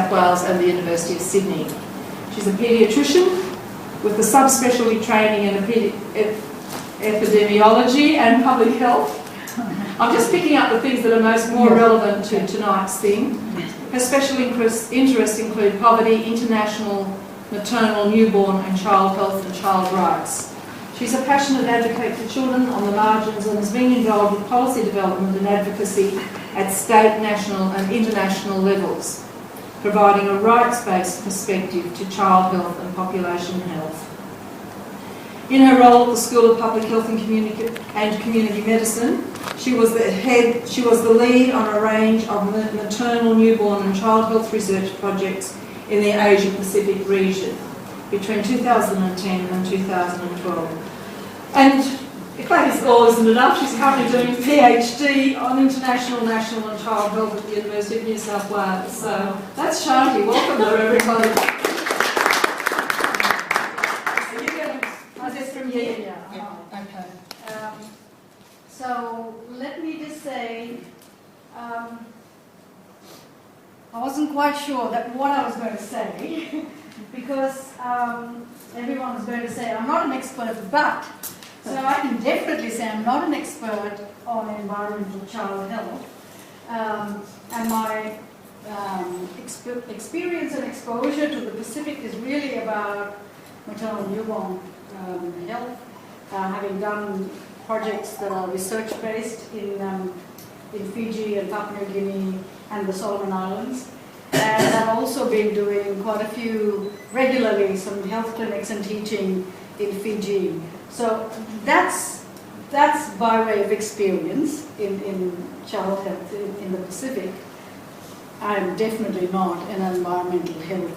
South Wales and the University of Sydney. She's a paediatrician with a subspecialty training in epidemiology and public health. I'm just picking up the things that are more relevant to tonight's theme. Her special interests include poverty, international, maternal, newborn and child health and child rights. She's a passionate advocate for children on the margins and has been involved with policy development and advocacy at state, national and international levels, providing a rights-based perspective to child health and population health. In her role at the School of Public Health and Community Medicine, she was the lead on a range of maternal, newborn and child health research projects in the Asia Pacific region between 2010 and 2012. And if that is all isn't enough, she's currently doing a PhD on international, national and child health at the University of New South Wales. So that's Shanti. Welcome there, everybody. Okay. So let me just say, I wasn't quite sure that what I was going to say because everyone was going to say I'm not an expert, but so I can definitely say I'm not an expert on environmental child health, and my experience and exposure to the Pacific is really about maternal newborn health, having done projects that are research-based in Fiji and Papua New Guinea and the Solomon Islands. And I've also been doing quite a few, regularly, some health clinics and teaching in Fiji. So that's by way of experience in child health in the Pacific. I'm definitely not an environmental health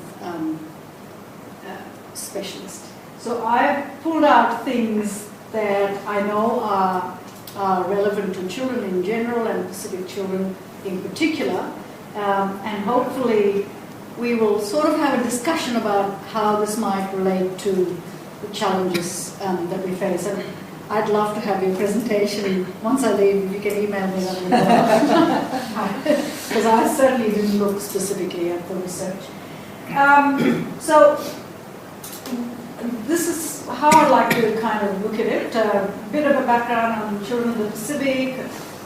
specialist. So I've pulled out things that I know are relevant to children in general and Pacific children in particular, and hopefully we will sort of have a discussion about how this might relate to the challenges that we face. And I'd love to have your presentation once I leave. If you can email me, that would be because I certainly didn't look specifically at the research. So this is how I'd like to kind of look at it. A bit of a background on children in the Pacific,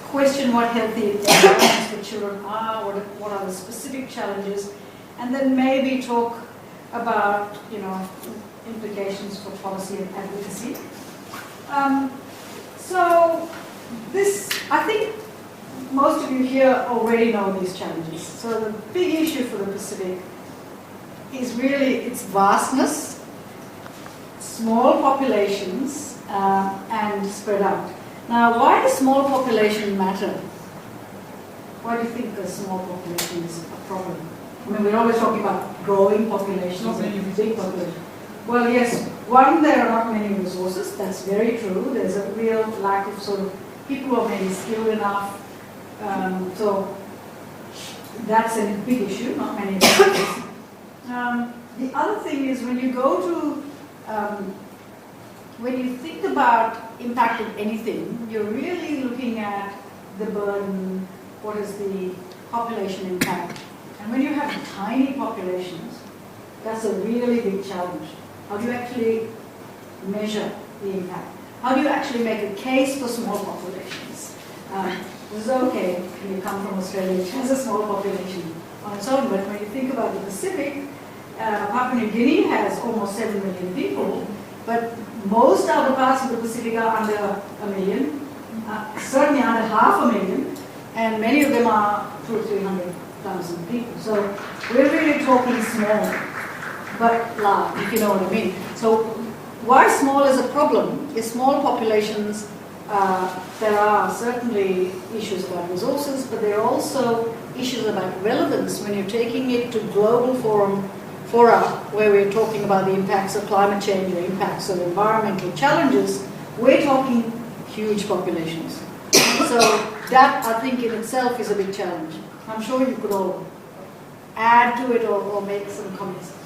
question what healthy environments for children are, what are the specific challenges, and then maybe talk about, implications for policy and advocacy. So this, I think most of you here already know these challenges. So the big issue for the Pacific is really its vastness, small populations, and spread out. Now, why does small population matter? Why do you think the small population is a problem? I mean, we're always talking about growing populations and big populations. Well, yes, one, there are not many resources. That's very true. There's a real lack of sort of people who are maybe skilled enough. So that's a big issue, not many resources. The other thing is when you go to when you think about impact of anything, you're really looking at the burden, what is the population impact. And when you have tiny populations, that's a really big challenge. How do you actually measure the impact? How do you actually make a case for small populations? This is okay when you come from Australia, which has a small population on its own, but when you think about the Pacific, Papua New Guinea has almost 7 million people, but most other parts of the Pacific are under 1 million, certainly under 500,000, and many of them are 200,000 or 300,000 people. So we're really talking small, but large, if you know what I mean. So why small is a problem is small populations, there are certainly issues about resources, but there are also issues about relevance when you're taking it to global fora where we're talking about the impacts of climate change or impacts of environmental challenges. We're talking huge populations. So that, I think, in itself is a big challenge. I'm sure you could all add to it or make some comments.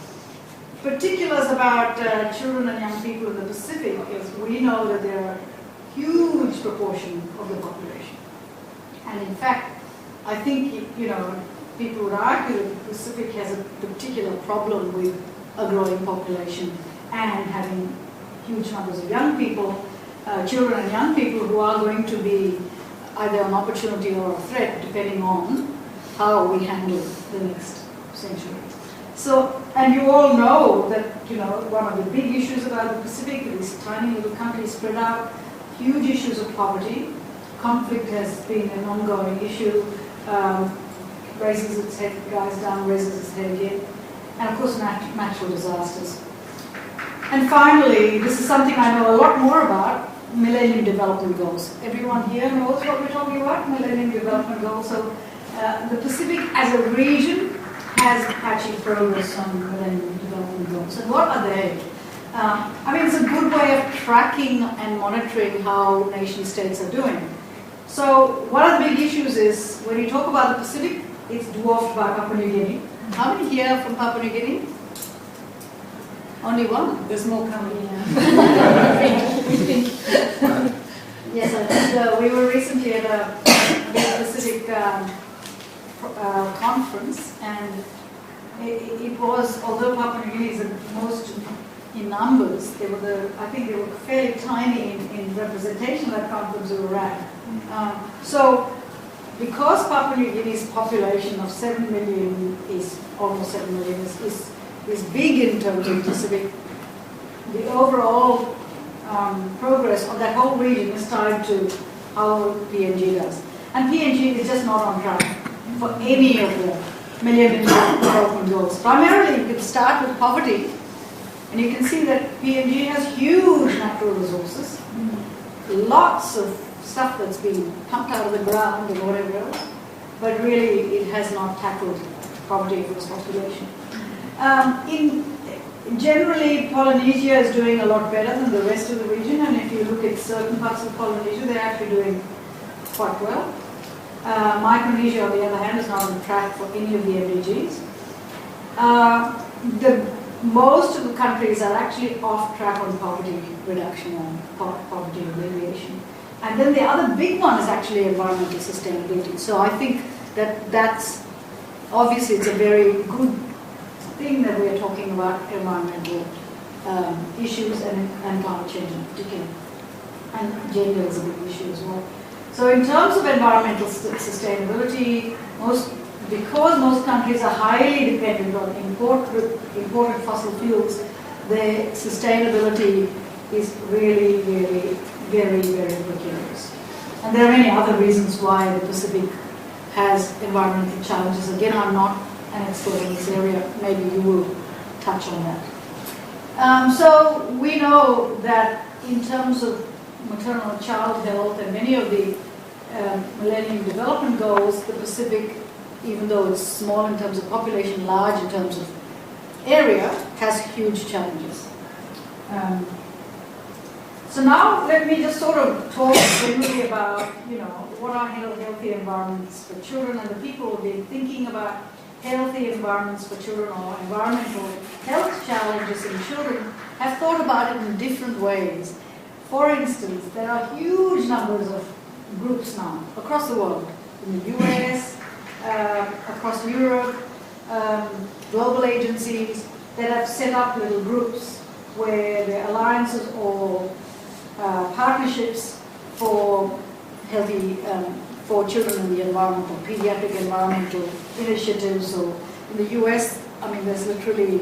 Particulars about children and young people in the Pacific is we know that there are a huge proportion of the population. And in fact, I think, people would argue that the Pacific has a particular problem with a growing population and having huge numbers of young people, children and young people who are going to be either an opportunity or a threat depending on how we handle the next century. So, and you all know that, one of the big issues about the Pacific, these tiny little countries spread out, huge issues of poverty. Conflict has been an ongoing issue, raises its head, guys down, raises its head again, and of course natural disasters. And finally, this is something I know a lot more about, Millennium Development Goals. Everyone here knows what we're talking about, Millennium Development Goals. So the Pacific as a region has achieved progress on Millennium Development Goals. And what are they? It's a good way of tracking and monitoring how nation states are doing. So one of the big issues is, when you talk about the Pacific, it's dwarfed by Papua New Guinea. How many here are from Papua New Guinea? Only one? There's more coming. We think. Yes, I think we were recently at a Pacific conference, and it was, although Papua New Guinea is the most in numbers, I think they were fairly tiny in representation of that conference we were at. So, because Papua New Guinea's population of 7 million is almost 7 million is big in terms of Pacific, the overall progress of that whole region is tied to how PNG does. And PNG is just not on track for any of the Millennium Development Goals. Primarily, you can start with poverty, and you can see that PNG has huge natural resources, lots of stuff that's been pumped out of the ground and whatever else, but really it has not tackled poverty for its population. Generally, Polynesia is doing a lot better than the rest of the region, and if you look at certain parts of Polynesia, they're actually doing quite well. Micronesia, on the other hand, is not on track for any of the MDGs. Most of the countries are actually off track on poverty reduction and poverty alleviation. And then the other big one is actually environmental sustainability. So I think that's obviously it's a very good thing that we are talking about environmental issues and climate change in particular. And gender is a big issue as well. So in terms of environmental sustainability, because most countries are highly dependent on imported fossil fuels, their sustainability is really, really very, very precarious. And there are many other reasons why the Pacific has environmental challenges. Again, I'm not an expert in this area. Maybe you will touch on that. So we know that in terms of maternal and child health and many of the Millennium Development Goals, the Pacific, even though it's small in terms of population, large in terms of area, has huge challenges. So now let me just sort of talk generally about, what are healthy environments for children, and the people who have been thinking about healthy environments for children or environmental health challenges in children have thought about it in different ways. For instance, there are huge numbers of groups now across the world, in the US, across Europe, global agencies that have set up little groups where the alliances or partnerships for healthy, for children in the environment, or pediatric environmental initiatives. So in the US, there's literally,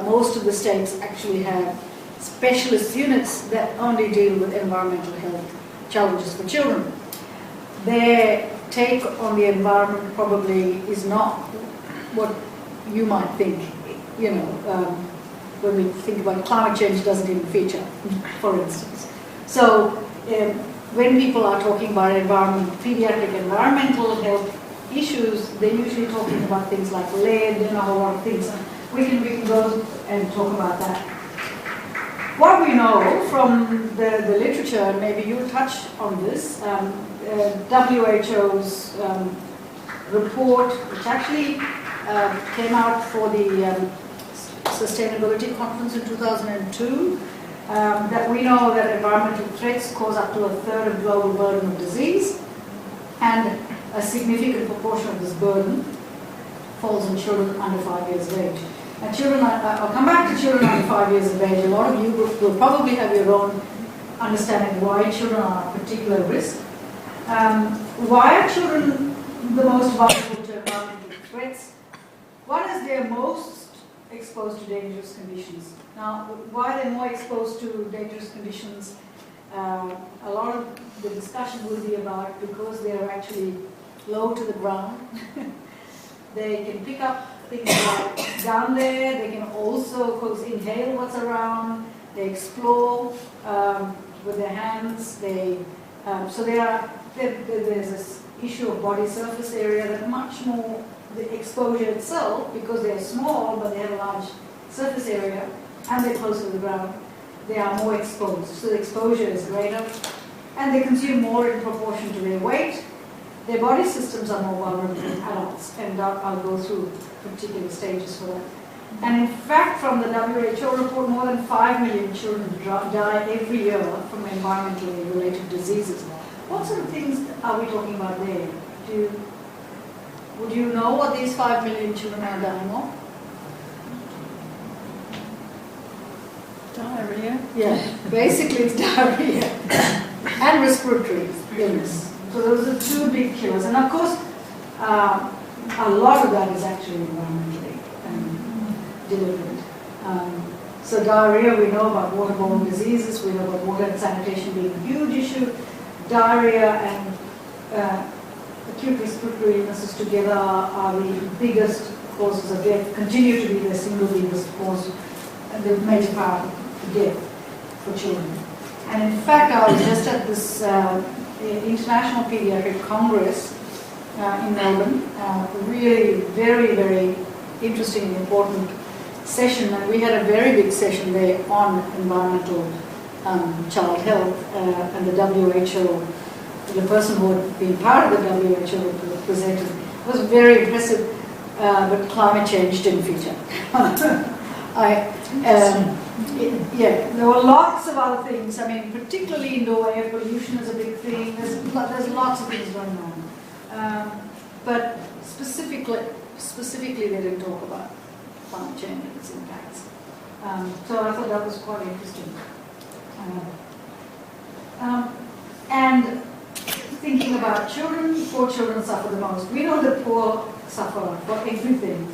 most of the states actually have specialist units that only deal with environmental health challenges for children. Their take on the environment probably is not what you might think, when we think about climate change, doesn't even feature, for instance. So when people are talking about pediatric environmental health issues, they're usually talking about things like lead and a whole lot of things. We can go and talk about that. What we know from the literature, and maybe you'll touch on this, WHO's report, which actually came out for the Sustainability Conference in 2002, that we know that environmental threats cause up to 1/3 of global burden of disease, and a significant proportion of this burden falls on children under 5 years of age. And children, I'll come back to children under 5 years of age. A lot of you will probably have your own understanding why children are a particular risk. Why are children the most vulnerable to environmental threats? One is they're most exposed to dangerous conditions. Now, why they're more exposed to dangerous conditions, a lot of the discussion will be about because they're actually low to the ground. They can pick up things like down there. They can also, of course, inhale what's around. They explore with their hands. So there's this issue of body surface area that much more, the exposure itself, because they're small but they have a large surface area and they're closer to the ground, they are more exposed. So the exposure is greater and they consume more in proportion to their weight. Their body systems are more vulnerable than adults, and I'll go through particular stages for that. And in fact, from the WHO report, more than 5 million children die every year from environmentally related diseases. What sort of things are we talking about there? Would you know what these 5 million children are dying of? Diarrhea? Yeah, basically it's diarrhea and respiratory illness. So those are two big killers. And of course, a lot of that is actually environmentally delivered. So diarrhea, we know about waterborne diseases, we know about water and sanitation being a huge issue. Diarrhea and acute respiratory illnesses together are the biggest causes of death, continue to be the single biggest cause and the major part of death for children. And in fact, I was just at this International Paediatric Congress in Melbourne, really very, very interesting and important session, and we had a very big session there on environmental child health, and the WHO, the person who had been part of the WHO presented. It was very impressive, but climate change didn't feature. There were lots of other things. I mean, particularly indoor air pollution is a big thing. There's lots of things going on. But specifically, they didn't talk about climate change and its impacts. So I thought that was quite interesting. And thinking about children, poor children suffer the most. We know that poor suffer for everything,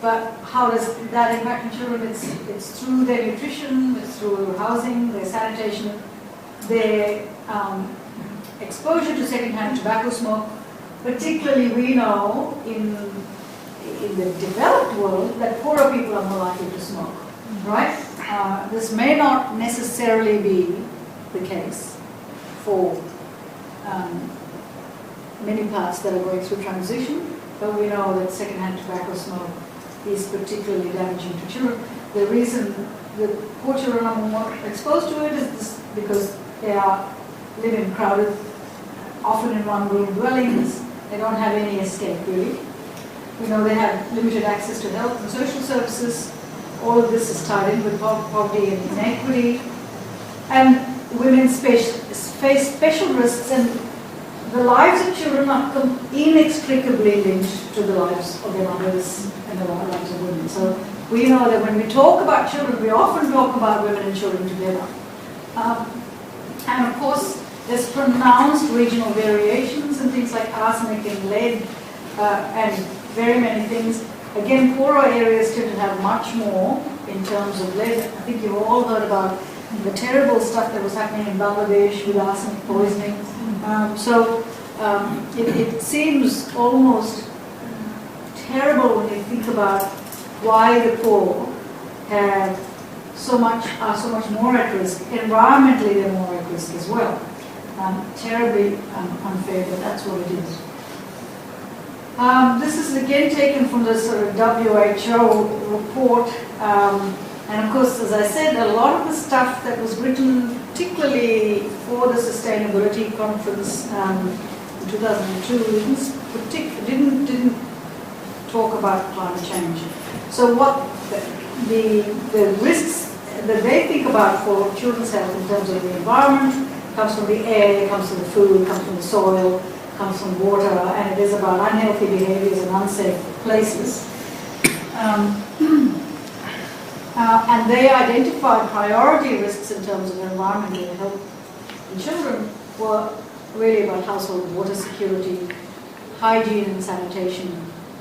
but how does that impact children? It's through their nutrition, it's through housing, their sanitation, their exposure to secondhand tobacco smoke. Particularly, we know in the developed world that poorer people are more likely to smoke, right? This may not necessarily be the case for many parts that are going through transition, but we know that secondhand tobacco smoke is particularly damaging to children. The reason that poor children are more exposed to it is because they live in crowded, often in one-room dwellings. They don't have any escape, really. We know they have limited access to health and social services. All of this is tied in with poverty and inequity. And women face special risks, and the lives of children are inextricably linked to the lives of their mothers and the lives of women. So we know that when we talk about children, we often talk about women and children together. And of course, there's pronounced regional variations and things like arsenic and lead and very many things. Again, poorer areas tend to have much more in terms of lead. I think you've all heard about the terrible stuff that was happening in Bangladesh with arsenic poisoning. It seems almost terrible when you think about why the poor are so much more at risk. Environmentally, they're more at risk as well. Terribly unfair, but that's what it is. This is again taken from the sort of WHO report, and of course, as I said, a lot of the stuff that was written, particularly for the Sustainability Conference in 2002, didn't talk about climate change. So what the risks that they think about for children's health in terms of the environment comes from the air, comes from the food, comes from the soil, comes from water, and it is about unhealthy behaviors and unsafe places. And they identified priority risks in terms of environmental health in children were really about household water security, hygiene and sanitation,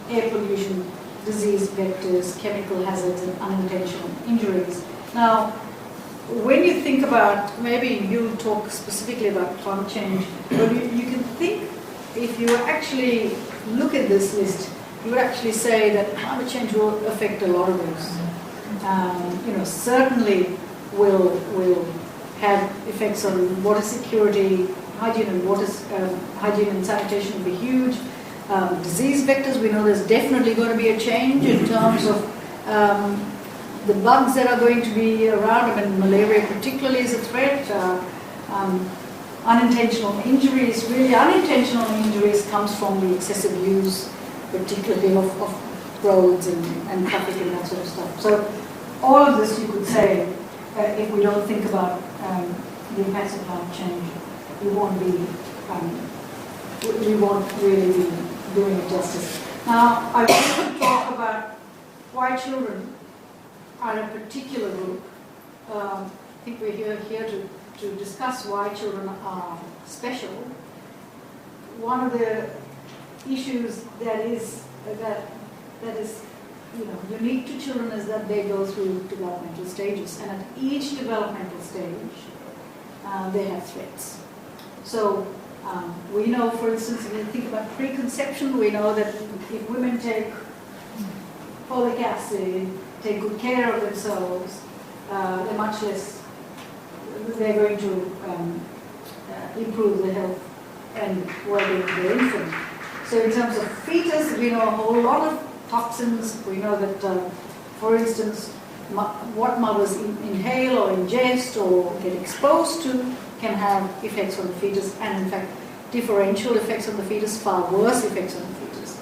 air pollution, disease vectors, chemical hazards, and unintentional injuries. Now, when you think about, maybe you'll talk specifically about climate change, but you can think, if you actually look at this list, you would actually say that climate change will affect a lot of those. Certainly will have effects on water security, hygiene and sanitation will be huge. Disease vectors, we know there's definitely going to be a change in terms of the bugs that are going to be around. I mean, malaria particularly is a threat. Unintentional injuries, really unintentional injuries comes from the excessive use, particularly of roads and traffic and that sort of stuff. So all of this you could say, if we don't think about the impacts of climate change, we won't really be doing it justice. Now, I want to talk about why children are a particular group. I think we're here to discuss why children are special. One of the issues that is unique to children is that they go through developmental stages, and at each developmental stage they have threats. So we know, for instance, if you think about preconception, we know that if women take folic acid, take good care of themselves, they're much less, they're going to improve the health and well-being of their infant. So in terms of fetus, we know a whole lot of toxins. We know that, for instance, what mothers inhale or ingest or get exposed to can have effects on the fetus, and in fact differential effects on the fetus, far worse effects on the fetus.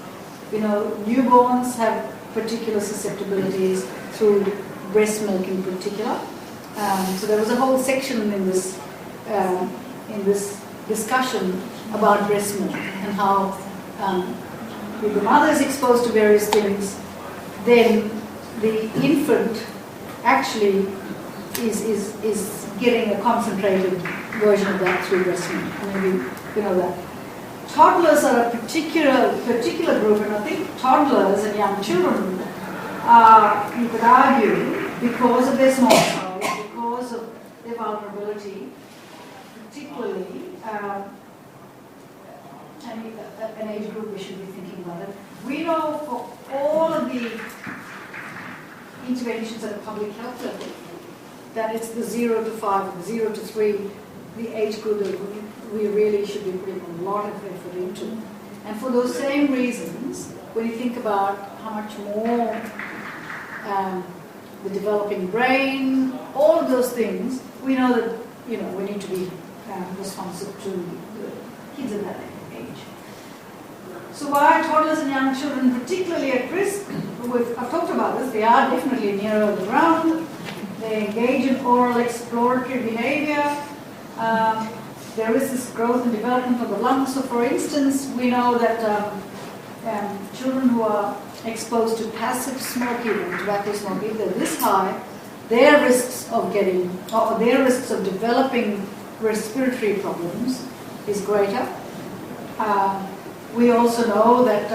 Newborns have particular susceptibilities through breast milk in particular. So there was a whole section in this discussion about breast milk and how if the mother is exposed to various things, then the infant actually is getting a concentrated version of that through breast milk. Maybe you know that. Toddlers are a particular group, and I think toddlers and young children are, you could argue, because of their small size, because of their vulnerability, particularly an age group we should be thinking about it. We know for all of the interventions at a public health level that it's the 0 to 5 and 0 to 3, the age group that we really should be putting a lot of effort into. And for those same reasons, when you think about how much more the developing brain, all of those things, we know that we need to be responsive to the kids in that age. So why are toddlers and young children particularly at risk? I've talked about this. They are definitely nearer the ground. They engage in oral exploratory behavior. There is this growth and development of the lungs. So for instance, we know that children who are exposed to passive smoking or tobacco smoking, if they're this high, their risks of developing respiratory problems is greater. We also know that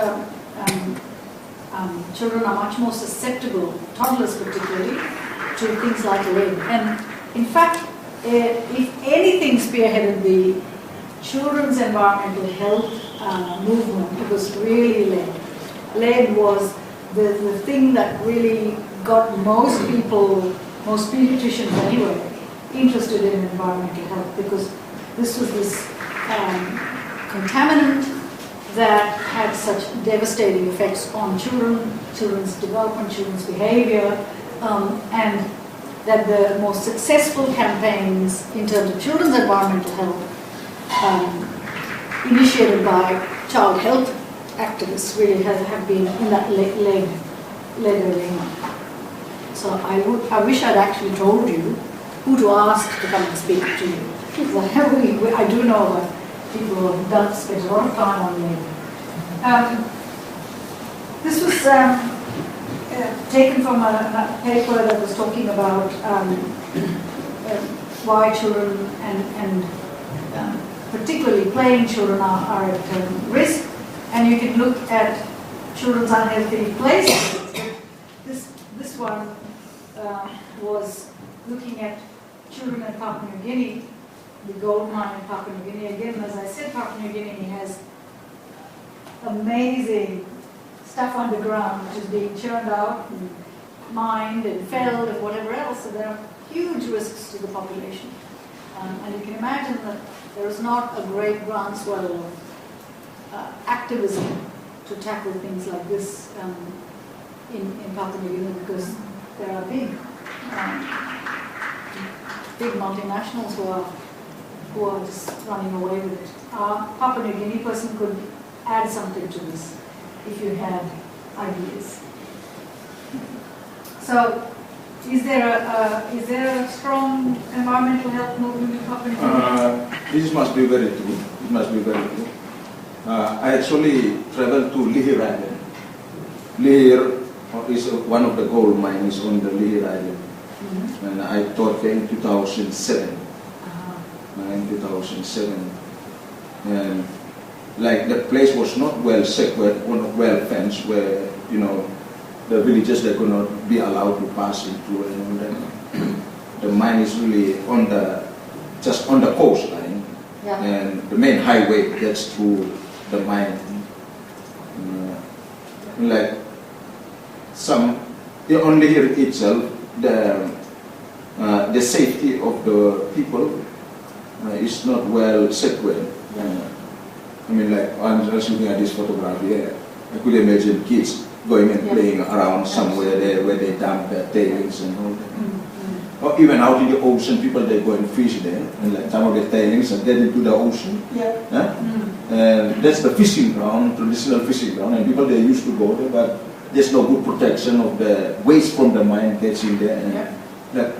children are much more susceptible, toddlers particularly, to things like lead. And in fact, if anything spearheaded the children's environmental health movement, it was really lead. Lead was the thing that really got most pediatricians anyway, interested in environmental health, because this was this contaminant that had such devastating effects on children's development, children's behavior, and that the most successful campaigns in terms of children's environmental health initiated by child health activists really have been in that lead arena. So I wish I'd actually told you who to ask to come and speak to you. I do know about people have spent a lot of time on me. This was taken from a paper that was talking about why children and particularly playing children are at risk, and you can look at children's unhealthy play styles. This one was looking at children in Papua New Guinea, the gold mine in Papua New Guinea. Again, as I said, Papua New Guinea has amazing stuff underground which is being churned out and mined and felled and whatever else, so there are huge risks to the population. And you can imagine that there is not a great groundswell of activism to tackle things like this in Papua New Guinea, because there are big multinationals who are just running away with it. Papua New Guinea person could add something to this if you had ideas. So, is there a strong environmental health movement in Papua New Guinea? This must be very true. It must be very true. I actually traveled to Lihir Island. Lihir is one of the gold mines on the Lihir Island. Mm-hmm. And I taught there in 2007. In 2007. And like the place was not well secured, not well fenced, where, you know, the villagers, they could not be allowed to pass into, and the mine is really on just on the coastline, yeah. And the main highway gets through the mine. Like only here itself, the safety of the people is not well secured. I mean, like, I'm just looking at this photograph here. I could imagine kids going and playing around somewhere there where they dump their tailings and all that. Mm-hmm. Or even out in the ocean, people, they go and fish there, and like some of the tailings and then into the ocean. Yeah. Huh? Mm-hmm. And that's the fishing ground, traditional fishing ground, and people, they used to go there, but there's no good protection of the waste from the mine gets in there. And